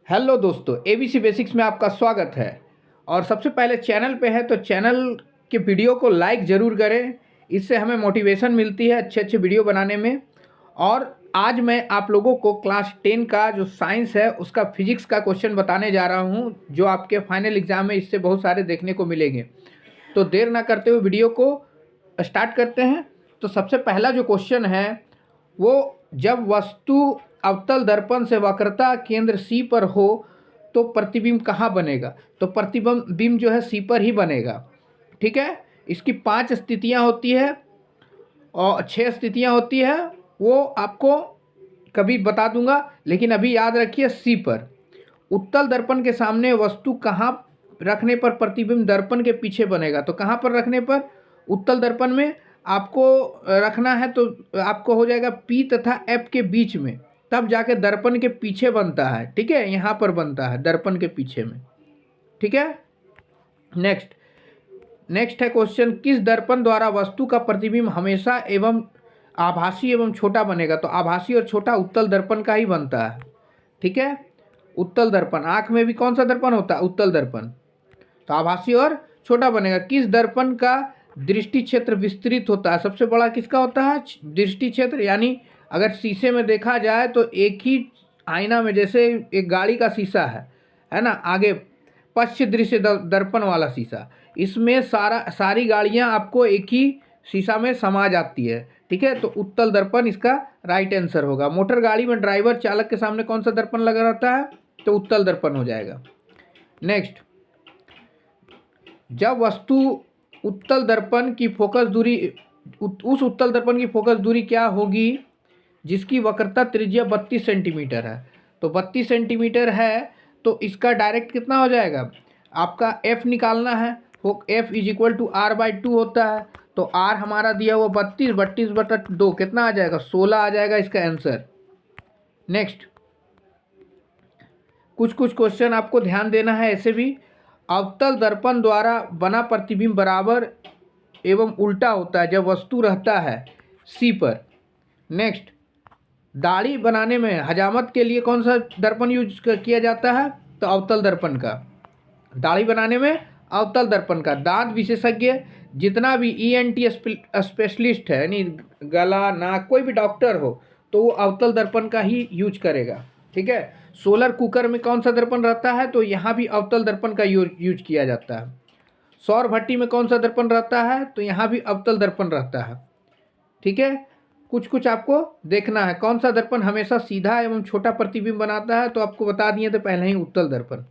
Hello दोस्तों, ABC basics में आपका स्वागत है। और सबसे पहले चैनल पे है तो चैनल के वीडियो को लाइक ज़रूर करें। इससे हमें मोटिवेशन मिलती है अच्छे अच्छे वीडियो बनाने में। और आज मैं आप लोगों को क्लास 10 का जो साइंस है उसका फिजिक्स का क्वेश्चन बताने जा रहा हूँ, जो आपके फाइनल एग्ज़ाम में इससे बहुत सारे देखने को मिलेंगे। तो देर ना करते हुए वीडियो को स्टार्ट करते हैं। तो सबसे पहला जो क्वेश्चन है वो, जब वस्तु अवतल दर्पण से वक्रता केंद्र सी पर हो तो प्रतिबिंब कहाँ बनेगा? तो प्रतिबिंब जो है सी पर ही बनेगा। ठीक है, इसकी 5 स्थितियाँ होती है और 6 स्थितियाँ होती है, वो आपको कभी बता दूंगा, लेकिन अभी याद रखिए सी पर। उत्तल दर्पण के सामने वस्तु कहाँ रखने पर प्रतिबिंब दर्पण के पीछे बनेगा? तो कहाँ पर रखने पर? उत्तल दर्पण में आपको रखना है तो आपको हो जाएगा पी तथा एफ के बीच में, तब जाके दर्पण के पीछे बनता है। ठीक है, यहाँ पर बनता है दर्पण के पीछे में। ठीक है, नेक्स्ट नेक्स्ट है क्वेश्चन, किस दर्पण द्वारा वस्तु का प्रतिबिंब हमेशा एवं आभासी एवं छोटा बनेगा? तो आभासी और छोटा उत्तल दर्पण का ही बनता है। ठीक है, उत्तल दर्पण, आँख में भी कौन सा दर्पण होता है? उत्तल दर्पण। तो आभासी और छोटा बनेगा। किस दर्पण का दृष्टि क्षेत्र विस्तृत होता है? सबसे बड़ा किसका होता है? दृष्टि क्षेत्र। यानी अगर शीशे में देखा जाए तो एक ही आईना में, जैसे एक गाड़ी का शीशा है ना, आगे पश्च दृश्य दर्पण वाला शीशा, इसमें सारी गाड़ियां आपको एक ही शीशा में समा जाती है। ठीक है, तो उत्तल दर्पण इसका राइट आंसर होगा। मोटर गाड़ी में ड्राइवर चालक के सामने कौन सा दर्पण लगा रहता है? तो उत्तल दर्पण हो जाएगा। नेक्स्ट, जब वस्तु उत्तल दर्पण की फोकस दूरी, उस उत्तल दर्पण की फोकस दूरी क्या होगी जिसकी वक्रता त्रिज्या 32 सेंटीमीटर है? तो 32 सेंटीमीटर है तो इसका डायरेक्ट कितना हो जाएगा? आपका एफ निकालना है। F is equal to R by 2 होता है। तो आर हमारा दिया हुआ 32, 32/2 कितना आ जाएगा? 16 आ जाएगा इसका आंसर। नेक्स्ट, कुछ कुछ क्वेश्चन आपको ध्यान देना है ऐसे भी। अवतल दर्पण द्वारा बना प्रतिबिंब बराबर एवं उल्टा होता है जब वस्तु रहता है सी पर। नेक्स्ट, दाढ़ी बनाने में हजामत के लिए कौन सा दर्पण यूज किया जाता है? तो अवतल दर्पण का। दाढ़ी बनाने में अवतल दर्पण का। दांत विशेषज्ञ जितना भी ईएनटी स्पेशलिस्ट है, यानी गला नाक कोई भी डॉक्टर हो, तो वो अवतल दर्पण का ही यूज करेगा। ठीक है, सोलर कुकर में कौन सा दर्पण रहता है? तो यहाँ भी अवतल दर्पण का यूज किया जाता है। सौर भट्टी में कौन सा दर्पण रहता है? तो यहाँ भी अवतल दर्पण रहता है। ठीक है, कुछ कुछ आपको देखना है। कौन सा दर्पण हमेशा सीधा एवं छोटा प्रतिबिंब बनाता है? तो आपको बता दिए थे पहले ही, उत्तल दर्पण।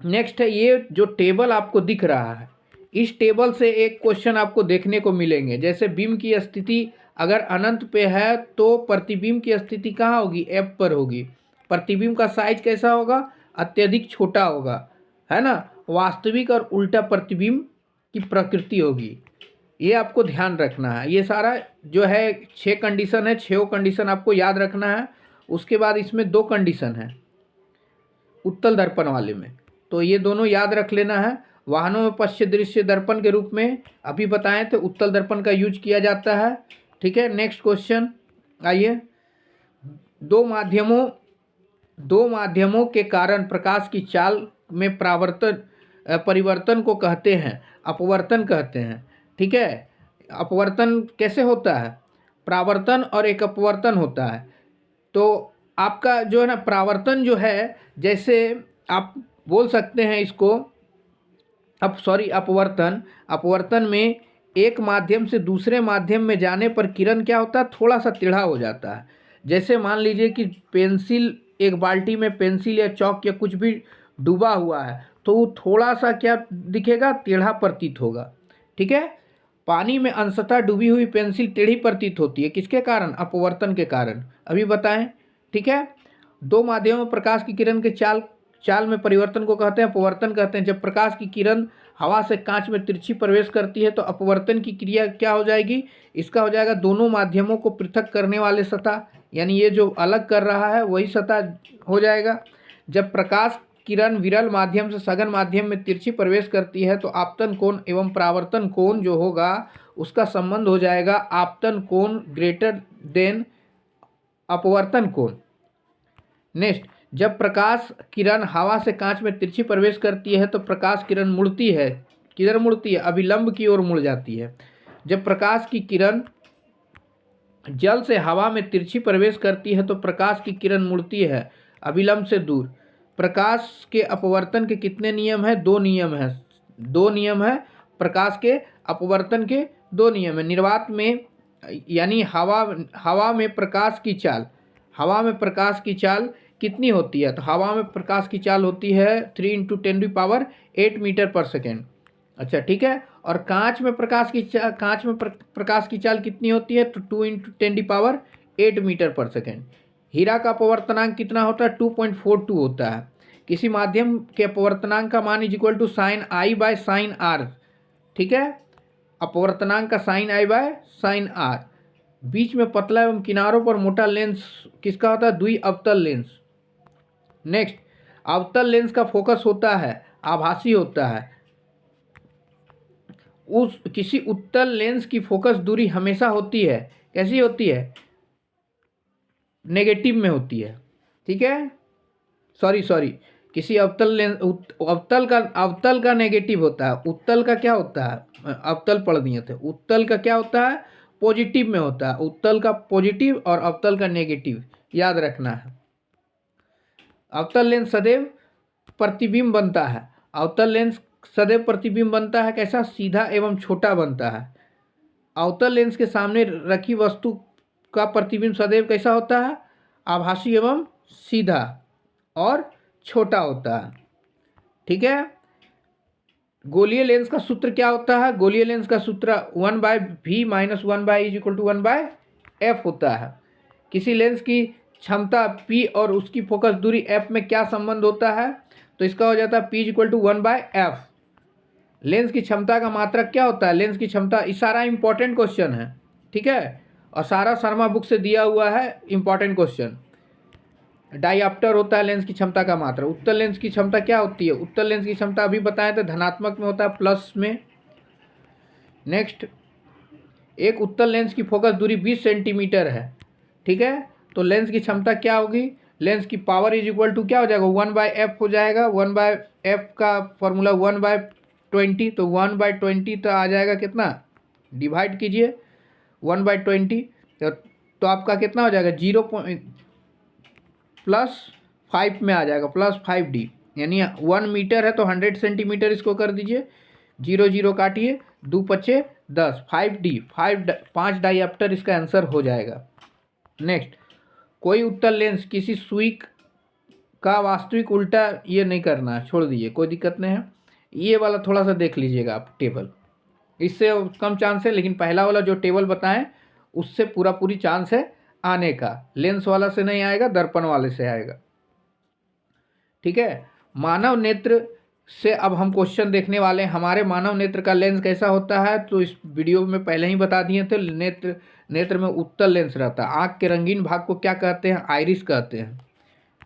नेक्स्ट है, ये जो टेबल आपको दिख रहा है, इस टेबल से एक क्वेश्चन आपको देखने को मिलेंगे। जैसे बिंब की स्थिति अगर अनंत पे है तो प्रतिबिंब की स्थिति कहाँ होगी? एफ पर होगी। प्रतिबिंब का साइज कैसा होगा? अत्यधिक छोटा होगा, है ना। वास्तविक और उल्टा प्रतिबिंब की प्रकृति होगी, ये आपको ध्यान रखना है। ये सारा जो है 6 कंडीशन है, 6 कंडीशन आपको याद रखना है। उसके बाद इसमें 2 कंडीशन है उत्तल दर्पण वाले में, तो ये दोनों याद रख लेना है। वाहनों में पश्च दृश्य दर्पण के रूप में अभी बताएं तो उत्तल दर्पण का यूज किया जाता है। ठीक है, नेक्स्ट क्वेश्चन आइए। दो माध्यमों के कारण प्रकाश की चाल में परिवर्तन को कहते हैं अपवर्तन कहते हैं। ठीक है, अपवर्तन कैसे होता है? परावर्तन और एक अपवर्तन होता है। तो आपका जो है ना परावर्तन जो है, जैसे आप बोल सकते हैं इसको अपवर्तन में एक माध्यम से दूसरे माध्यम में जाने पर किरण क्या होता है? थोड़ा सा टेढ़ा हो जाता है। जैसे मान लीजिए कि पेंसिल, एक बाल्टी में पेंसिल या चौक या कुछ भी डूबा हुआ है, तो वो थोड़ा सा क्या दिखेगा? टेढ़ा प्रतीत होगा। ठीक है, पानी में अंशतः डूबी हुई पेंसिल टेढ़ी प्रतीत होती है, किसके कारण? अपवर्तन के कारण। अभी बताएं। ठीक है, दो माध्यमों में प्रकाश की किरण के चाल में परिवर्तन को कहते हैं अपवर्तन कहते हैं। जब प्रकाश की किरण हवा से कांच में तिरछी प्रवेश करती है तो अपवर्तन की क्रिया क्या हो जाएगी? इसका हो जाएगा दोनों माध्यमों को पृथक करने वाले सतह, यानी ये जो अलग कर रहा है वही सतह हो जाएगा। जब प्रकाश किरण विरल माध्यम से सघन माध्यम में तिरछी प्रवेश करती है तो आपतन कोण एवं परावर्तन कोण जो होगा उसका संबंध हो जाएगा आपतन कोण ग्रेटर देन अपवर्तन कोण। नेक्स्ट, जब प्रकाश किरण हवा से कांच में तिरछी प्रवेश करती है तो प्रकाश किरण मुड़ती है, किधर मुड़ती है? अभिलंब की ओर मुड़ जाती है। जब प्रकाश की किरण जल से हवा में तिरछी प्रवेश करती है तो प्रकाश की किरण मुड़ती है अभिलंब से दूर। प्रकाश के अपवर्तन के कितने नियम हैं? दो नियम हैं। दो नियम है प्रकाश के अपवर्तन के, दो नियम है। निर्वात में यानी हवा में प्रकाश की चाल, हवा में प्रकाश की चाल कितनी होती है? तो हवा में प्रकाश की चाल होती है 3 × 10⁸ मीटर पर सेकेंड। अच्छा ठीक है। और कांच में प्रकाश की चाल कितनी होती है? तो 2 × 10⁸ मीटर पर सेकेंड। हीरा का अपवर्तनांक कितना होता है? 2.42 होता है। किसी माध्यम के अपवर्तनांक का मान =sin I / sin r। ठीक है, अपवर्तनांक का sin I / sin r। बीच में पतला एवं किनारों पर मोटा लेंस किसका होता है? द्विअवतल लेंस। नेक्स्ट, अवतल लेंस का फोकस होता है आभासी होता है। उस किसी उत्तल लेंस की फोकस दूरी हमेशा होती है, कैसी होती है? नेगेटिव में होती है। ठीक है, सॉरी, किसी अवतल का नेगेटिव होता है। उत्तल का क्या होता है? अवतल पढ़ दिए थे। उत्तल का क्या होता है? पॉजिटिव में होता है। उत्तल का पॉजिटिव और अवतल का नेगेटिव याद रखना है। अवतल लेंस सदैव प्रतिबिंब बनता है। अवतल लेंस सदैव प्रतिबिंब बनता है कैसा? सीधा एवं छोटा बनता है। अवतल लेंस के सामने रखी वस्तु का प्रतिबिंब सदैव कैसा होता है? आभासी एवं सीधा और छोटा होता है। ठीक है। गोलीय लेंस का सूत्र क्या होता है? गोलीय लेंस का सूत्र 1/v - 1/e = 1/f होता है। किसी लेंस की क्षमता p और उसकी फोकस दूरी f में क्या संबंध होता है? तो इसका हो जाता है p = 1/f। लेंस की क्षमता का मात्रक क्या होता है? लेंस की क्षमता, ये सारा इंपॉर्टेंट क्वेश्चन है। ठीक है, और सारा शर्मा बुक से दिया हुआ है इंपॉर्टेंट क्वेश्चन। डायऑप्टर होता है लेंस की क्षमता का मात्रक। उत्तल लेंस की क्षमता क्या होती है? उत्तल लेंस की क्षमता अभी बताएं तो धनात्मक में होता है, प्लस में। नेक्स्ट, एक उत्तल लेंस की फोकस दूरी 20 सेंटीमीटर है। ठीक है, तो लेंस की क्षमता क्या होगी? लेंस की पावर = क्या हो जाएगा? 1/f हो जाएगा। 1/f का फॉर्मूला 1/20, तो 1/20 तो आ जाएगा कितना? डिवाइड कीजिए 1/20, तो आपका कितना हो जाएगा? +5 में आ जाएगा, +5d। यानी 1 मीटर है तो 100 सेंटीमीटर इसको कर दीजिए। 0 0 काटिए, 2 × 5 = 10, 5d, 5 डायऑप्टर इसका आंसर हो जाएगा। नेक्स्ट, कोई उत्तल लेंस किसी सुई का वास्तविक उल्टा, ये नहीं करना है, छोड़ दीजिए, कोई दिक्कत नहीं है। ये वाला थोड़ा सा देख लीजिएगा आप टेबल, इससे कम चांस है, लेकिन पहला वाला जो टेबल बताएं उससे पूरी चांस है आने का। लेंस वाला से नहीं आएगा, दर्पण वाले से आएगा। ठीक है, मानव नेत्र से अब हम क्वेश्चन देखने वाले हैं। हमारे मानव नेत्र का लेंस कैसा होता है? तो इस वीडियो में पहले ही बता दिए थे। नेत्र में उत्तल लेंस रहता है। आँख के रंगीन भाग को क्या कहते हैं? आइरिस कहते हैं।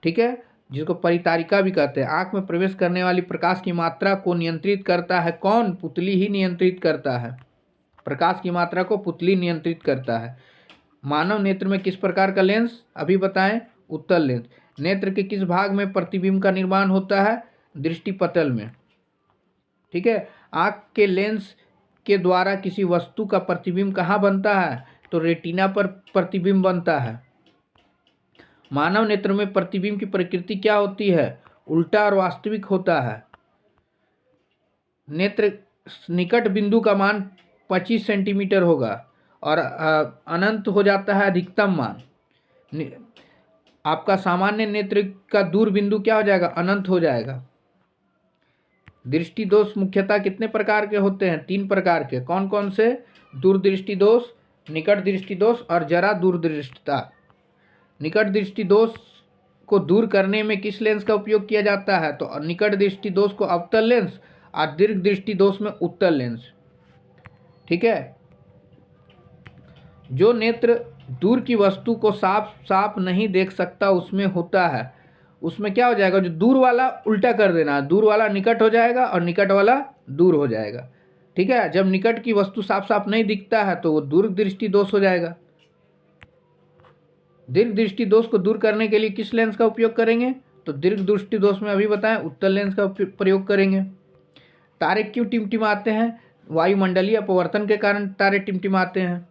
ठीक है, जिसको परितारिका भी कहते हैं। आँख में प्रवेश करने वाली प्रकाश की मात्रा को नियंत्रित करता है कौन? पुतली ही नियंत्रित करता है। प्रकाश की मात्रा को पुतली नियंत्रित करता है। मानव नेत्र में किस प्रकार का लेंस अभी बताएं? उत्तल लेंस। नेत्र के किस भाग में प्रतिबिंब का निर्माण होता है? दृष्टिपटल में। ठीक है, आँख के लेंस के द्वारा किसी वस्तु का प्रतिबिंब कहाँ बनता है? तो रेटिना पर प्रतिबिंब बनता है। मानव नेत्र में प्रतिबिंब की प्रकृति क्या होती है? उल्टा और वास्तविक होता है। नेत्र निकट बिंदु का मान 25 सेंटीमीटर होगा और अनंत हो जाता है अधिकतम मान। आपका सामान्य नेत्र का दूर बिंदु क्या हो जाएगा? अनंत हो जाएगा। दृष्टि दोष मुख्यतः कितने प्रकार के होते हैं? 3 प्रकार के। कौन कौन से? दूरदृष्टि दोष, निकट दृष्टि दोष और जरा दूरदृष्टता। निकट दृष्टि दोष को दूर करने में किस लेंस का उपयोग किया जाता है? तो निकट दृष्टि दोष को अवतल लेंस और दीर्घ दृष्टि दोष में उत्तल लेंस। ठीक है, जो नेत्र दूर की वस्तु को साफ साफ नहीं देख सकता उसमें होता है, उसमें क्या हो जाएगा? जो दूर वाला उल्टा कर देना, दूर वाला निकट हो जाएगा और निकट वाला दूर हो जाएगा। ठीक है, जब निकट की वस्तु साफ साफ नहीं दिखता है तो वो दूर दृष्टि दोष हो जाएगा। दीर्घ दृष्टि दोष को दूर करने के लिए किस लेंस का उपयोग करेंगे? तो दीर्घ दृष्टि दोष में अभी बताएं उत्तल लेंस का प्रयोग करेंगे। तारे क्यों टिमटिमाते हैं? वायुमंडलीय अपवर्तन के कारण तारे टिमटिमाते हैं।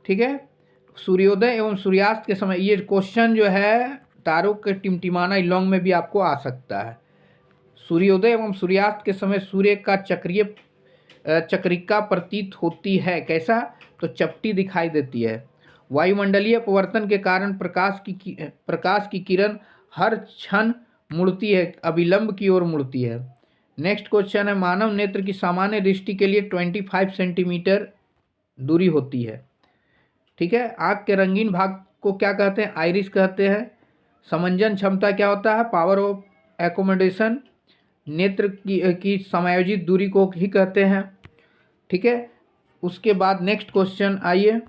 ठीक है, सूर्योदय एवं सूर्यास्त के समय, ये क्वेश्चन जो है तारों के टिमटिमाना लॉन्ग में भी आपको आ सकता है। सूर्योदय एवं सूर्यास्त के समय सूर्य का चक्रिका प्रतीत होती है, कैसा? तो चपटी दिखाई देती है। वायुमंडलीय अपवर्तन के कारण प्रकाश की किरण हर क्षण मुड़ती है, अभिलंब की ओर मुड़ती है। नेक्स्ट क्वेश्चन है, मानव नेत्र की सामान्य दृष्टि के लिए 25 सेंटीमीटर दूरी होती है। ठीक है, आँख के रंगीन भाग को क्या कहते हैं? आइरिस कहते हैं। समंजन क्षमता क्या होता है? Power of accommodation. नेत्र की समायोजित दूरी को ही कहते हैं। ठीक है, उसके बाद नेक्स्ट क्वेश्चन आइए,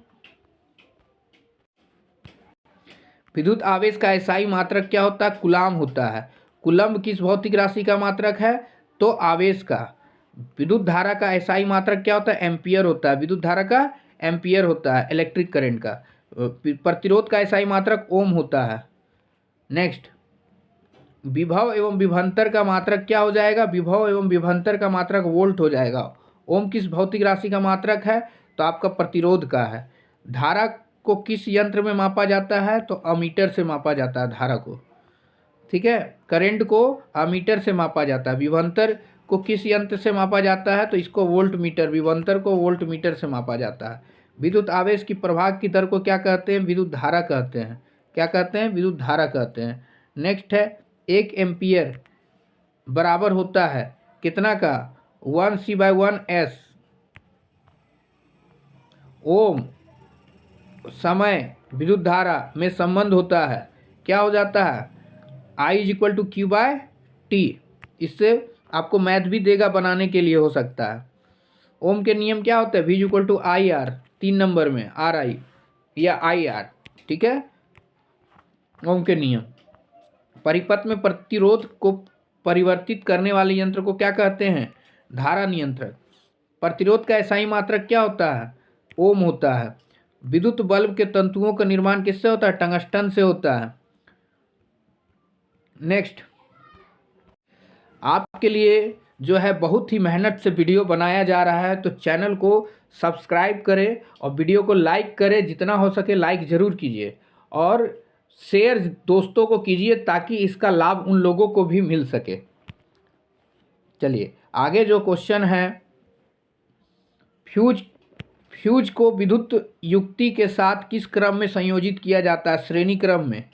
विद्युत आवेश का एसआई मात्रक क्या होता है? कूलाम होता है। कूलम्ब किस भौतिक राशि का मात्रक है? तो आवेश का। विद्युत धारा का एसआई मात्रक क्या होता है? एम्पियर होता है। विद्युत धारा का एम्पियर होता है, इलेक्ट्रिक करंट का। प्रतिरोध का एसआई मात्रक ओम होता है। नेक्स्ट, विभव एवं विभवांतर का मात्रक क्या हो जाएगा? विभव एवं विभवांतर का मात्रक वोल्ट हो जाएगा। ओम किस भौतिक राशि का मात्रक है? तो आपका प्रतिरोध का है। धारा को किस यंत्र में मापा जाता है? तो अमीटर से मापा जाता है धारा को। ठीक है, करंट को अमीटर से मापा जाता है। विभवांतर को किस यंत्र से मापा जाता है? तो इसको वोल्ट मीटर, विभवांतर को वोल्ट मीटर से मापा जाता है। विद्युत आवेश की प्रवाह की दर को क्या कहते हैं? विद्युत धारा कहते हैं। क्या कहते हैं? विद्युत धारा कहते हैं। नेक्स्ट है, 1 एम्पियर बराबर होता है कितना का? 1C/1S। ओम समय विद्युत धारा में संबंध होता है, क्या हो जाता है? I=Q/T। इससे आपको मैथ भी देगा बनाने के लिए, हो सकता है। ओम के नियम क्या होते हैं? V=IR, 3 नंबर में RI या IR। ठीक है, ओम के नियम। परिपथ में प्रतिरोध को परिवर्तित करने वाले यंत्र को क्या कहते हैं? धारा नियंत्रक। प्रतिरोध का एसआई मात्रक क्या होता है? ओम होता है। विद्युत बल्ब के तंतुओं का निर्माण किससे होता है? टंगस्टन से होता है। नेक्स्ट, आपके लिए जो है बहुत ही मेहनत से वीडियो बनाया जा रहा है, तो चैनल को सब्सक्राइब करें और वीडियो को लाइक करें, जितना हो सके लाइक ज़रूर कीजिए और शेयर दोस्तों को कीजिए ताकि इसका लाभ उन लोगों को भी मिल सके। चलिए आगे जो क्वेश्चन है, फ्यूज को विद्युत युक्ति के साथ किस क्रम में संयोजित किया जाता है? श्रेणी क्रम में।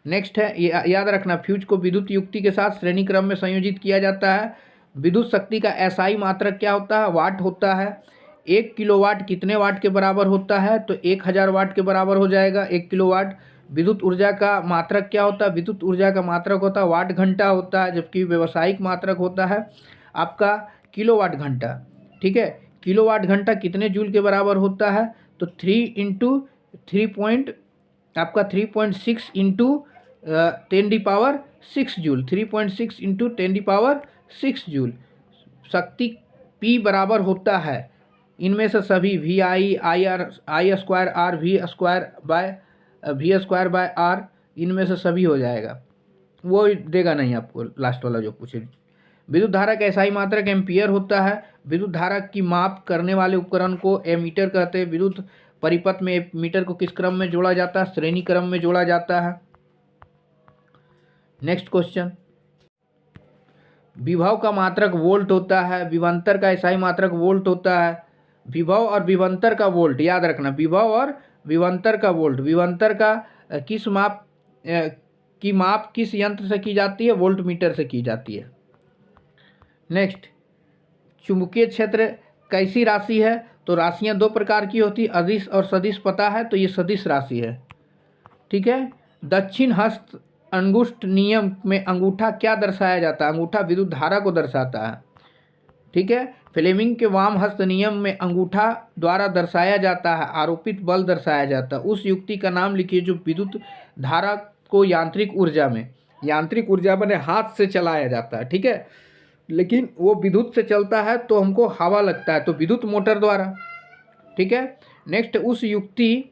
नेक्स्ट है, याद रखना, फ्यूज को विद्युत युक्ति के साथ श्रेणी क्रम में संयोजित किया जाता है। विद्युत शक्ति का एसआई मात्रक क्या होता है? वाट होता है। 1 किलोवाट कितने वाट के बराबर होता है? तो 1000 वाट के बराबर हो जाएगा 1 किलोवाट। विद्युत ऊर्जा का मात्रक क्या होता है? विद्युत ऊर्जा का मात्रक होता है वाट घंटा होता है, जबकि व्यावसायिक मात्रक होता है आपका किलोवाट घंटा। ठीक है, किलोवाट घंटा कितने जूल के बराबर होता है? तो 3.6 इंटू 10⁻6 जूल। 3.6 into 10⁻6 joule. शक्ति P बराबर होता है इनमें से सभी I²R, इनमें से सभी हो जाएगा, वो देगा नहीं आपको लास्ट वाला जो पूछे। विद्युत धारा का एसआई मात्रक एम्पियर होता है। विद्युत धारा की माप करने वाले उपकरण को एमीटर कहते हैं। विद्युत परिपथ में मीटर को किस क्रम में जोड़ा जाता है? श्रेणी क्रम में जोड़ा जाता है। नेक्स्ट क्वेश्चन, विभव का मात्रक वोल्ट होता है। विभवांतर का एसआई मात्रक वोल्ट होता है। विभव और विभवांतर का वोल्ट, याद रखना, विभव और विभवांतर का वोल्ट। विभवांतर का माप किस यंत्र से की जाती है? वोल्ट मीटर से की जाती है। नेक्स्ट, चुंबकीय क्षेत्र कैसी राशि है? तो राशियां 2 प्रकार की होती है, अदिश और सदिश। पता है, तो ये सदिश राशि है। ठीक है, दक्षिण हस्त अंगुष्ठ नियम में अंगूठा क्या दर्शाया जाता है? अंगूठा विद्युत धारा को दर्शाता है। ठीक है, फ्लेमिंग के वाम हस्त नियम में अंगूठा द्वारा दर्शाया जाता है आरोपित बल दर्शाया जाता है। उस युक्ति का नाम लिखिए जो विद्युत धारा को यांत्रिक ऊर्जा में हाथ से चलाया जाता है। ठीक है, लेकिन वो विद्युत से चलता है तो हमको हवा लगता है, तो विद्युत मोटर द्वारा। ठीक है, नेक्स्ट, उस युक्ति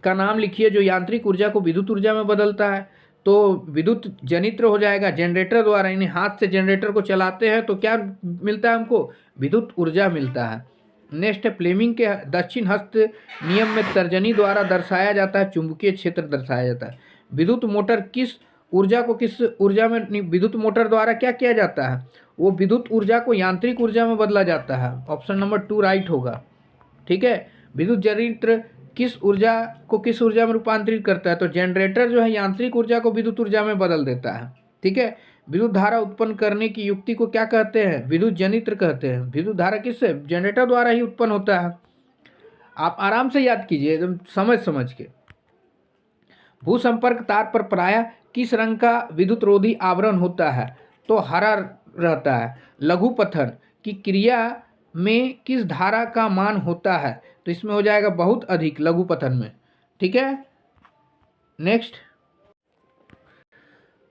का नाम लिखिए जो यांत्रिक ऊर्जा को विद्युत ऊर्जा में बदलता है। तो विद्युत जनित्र हो जाएगा, जनरेटर द्वारा, यानी हाथ से जनरेटर को चलाते हैं तो क्या मिलता है हमको, विद्युत ऊर्जा मिलता है। नेक्स्ट है फ्लेमिंग के दक्षिण हस्त नियम में तर्जनी द्वारा दर्शाया जाता है चुंबकीय क्षेत्र दर्शाया जाता है। विद्युत मोटर किस ऊर्जा को किस ऊर्जा में, विद्युत मोटर द्वारा क्या किया जाता है, वो विद्युत ऊर्जा को यांत्रिक ऊर्जा में बदला जाता है। ऑप्शन नंबर 2 राइट होगा। ठीक है, विद्युत जनित्र किस ऊर्जा को किस ऊर्जा में रूपांतरित करता है, तो जनरेटर जो है यांत्रिक ऊर्जा को विद्युत ऊर्जा में बदल देता है। ठीक है, विद्युत धारा उत्पन्न करने की युक्ति को क्या कहते हैं, विद्युत जनित्र कहते हैं। विद्युत धारा किससे, जनरेटर द्वारा ही उत्पन्न होता है। आप आराम से याद कीजिए एकदम समझ के। भू संपर्क तार पर प्रायः किस रंग का विद्युत रोधी आवरण होता है, तो हरा रहता है। लघु पथन की क्रिया में किस धारा का मान होता है, तो इसमें हो जाएगा बहुत अधिक लघु पथन में। ठीक है, नेक्स्ट,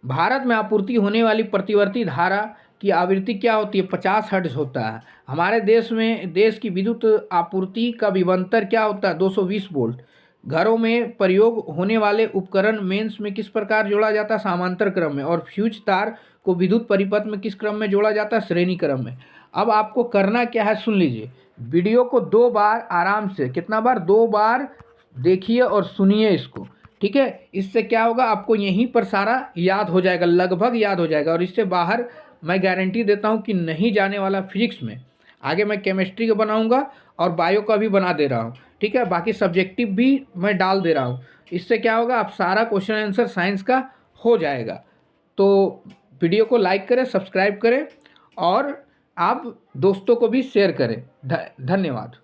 भारत में आपूर्ति होने वाली प्रतिवर्ती धारा की आवृत्ति क्या होती है, 50 हर्ट्ज होता है। हमारे देश में देश की विद्युत आपूर्ति का विभवांतर क्या होता है, 220 वोल्ट। घरों में प्रयोग होने वाले उपकरण मेंस में किस प्रकार जोड़ा जाता है, समांतर क्रम में। और फ्यूज तार को विद्युत परिपथ में किस क्रम में जोड़ा जाता है, श्रेणी क्रम में। अब आपको करना क्या है, सुन लीजिए, वीडियो को 2 बार आराम से, कितना बार, 2 बार देखिए और सुनिए इसको। ठीक है, इससे क्या होगा, आपको यहीं पर सारा याद हो जाएगा, लगभग याद हो जाएगा। और इससे बाहर मैं गारंटी देता हूँ कि नहीं जाने वाला फिजिक्स में। आगे मैं केमिस्ट्री का बनाऊंगा और बायो का भी बना दे रहा हूँ। ठीक है, बाकी सब्जेक्टिव भी मैं डाल दे रहा हूँ। इससे क्या होगा, आप सारा क्वेश्चन आंसर साइंस का हो जाएगा। तो वीडियो को लाइक करें, सब्सक्राइब करें और आप दोस्तों को भी शेयर करें। धन्यवाद।